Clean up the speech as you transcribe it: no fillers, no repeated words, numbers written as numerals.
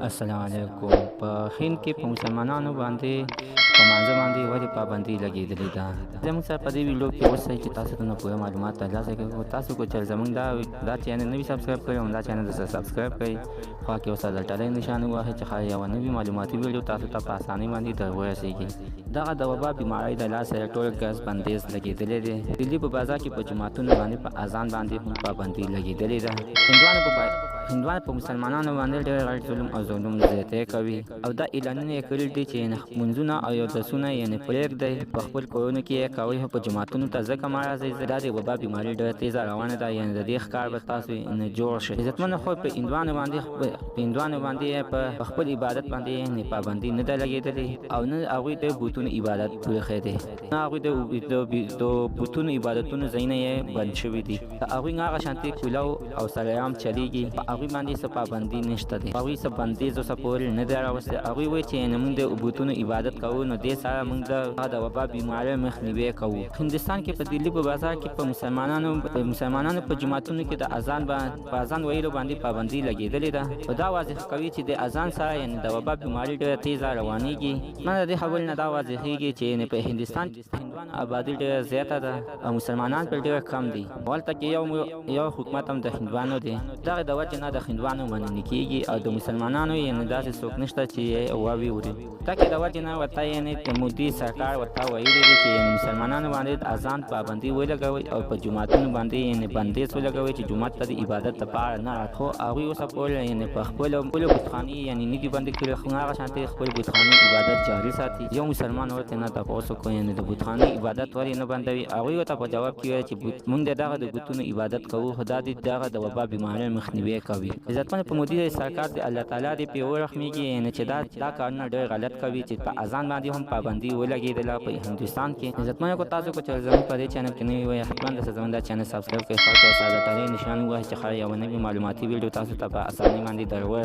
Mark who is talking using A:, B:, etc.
A: السلام علیکم. په هند کې په مسلمانانو باندې په مانځه باندې ولې پابندي لګېدلې ده. زموږ سره په دې ویډیو کې اوسئ چې تاسو ته پوره معلومات ترلاسه کړئ. تاسو کو چې زموږ دا چینل نوي سبسکرایب کړئ او دا چینل سره سبسکرایب کړئ. خوا کې اوسه د ټلۍ نشان ووهئ چې ښایي یوه نوي معلوماتي ویډیو تاسو ته په اسانۍ باندې در ورسېږي. دغه د وبا بیمارۍ د لاسه ټول ګز بندیز لګېدلی دی. دلي په بازار کې په جماعتونو باندې په اذان باندې هم پابندي لګېدلې ده. هندوان په مسلمانانو باندې ډېر غټ ظلم او ظلم زیاتی کوي او دا اعلانونه یې کړي دي چې منځونه او اودسونه یعنې پرېږدئ، په خپل کورونو کې یې کوئ، خو په جوماتونو ته ځکه مه راځئ. دا د وبا بیماري ډېره تیزه روانه ده، یعنې د دې ښکار به تاسو نه جوړ شئ. عزتمنو خو په هندوانو باندې په خپل عبادت باندې یعنې پابندي نه ده لګېدلې او نه هغوی د بوتونو عبادت پرېښی دی، نه هغوی د بوتونو عبادتونو ځایونه یې بند شوي دي. هغوی هغه شانتې کولو او سلام چلیږي، هغوی باندې څه پابندي نشته دی، هغوی څه بندیز څه پورې نه دی راوستی. هغوی وایي چې موږ د بوتونو عبادت کوو، نو دې سره موږ د وبا بیمارۍ مخنیوی کوو. هندوستان کې په دلي په بازار کې په مسلمانانو په جوماتونو کې د اذان ویلو باندې پابندي لګېدلې ده. په دا واضح کوي چې د اذان سره یعنې د وبا بیماري ډېره تیزه روانېږي. نه د دې خبرې نه دا واضحېږي چې په هندوستان کې هندوانو آبادي ډېره زیاته ده او مسلمانان پرې ډېر کم دي. هلته کې یو حکومت هم د هندوانو دی. دغه د وجې نه د هندوانو مننې کېږي او د مسلمانانو یعنې داسې څوک نشته چې یې واوري. دغې د وجې نه ورته یعنې د مودي سرکار ورته ویلي دي چې یعنې مسلمانانو باندې د اذان پابندي ولګوئ او په جوماتونو باندې یعنې بندیز ولګوئ چې جومات ته د عبادت لپاره نه راتلو. خو هغوی اوسه پورې یعنې په خپلو بتخانې یعنې نه دي بندې کړي، خو هغه شانتې خپل بتخانې عبادت جاري ساتي. یو مسلمان ورته نه تپوس وکړو یعنې د بتخانې عبادت ولې نه بندوي. هغوی ورته په جواب کې وایي چې موږ دغه د بتونو عبادت کوو، خو دا دغه د وبا بیمارۍ مخنیوی کوي. عزتمن په مودي سرکار د الله تعالی دې پې ورحمېږي یعنې چې دا کارونه ډېر غلط کوي چې په اذان باندې هم پابندي ولګېدله په هندوستان کې. عزتمنو کو تاسو کو چې زموږ په دې چینل کې نوي وئ، حتما د زموږ دا چینل سبسکرایب کړئ، خوا کې اوسه د ټلۍ نشان ووهئ چې ښایي یوه نوې معلوماتي ویډیو تاسو ته په اسانۍ باندې در ورسېږي.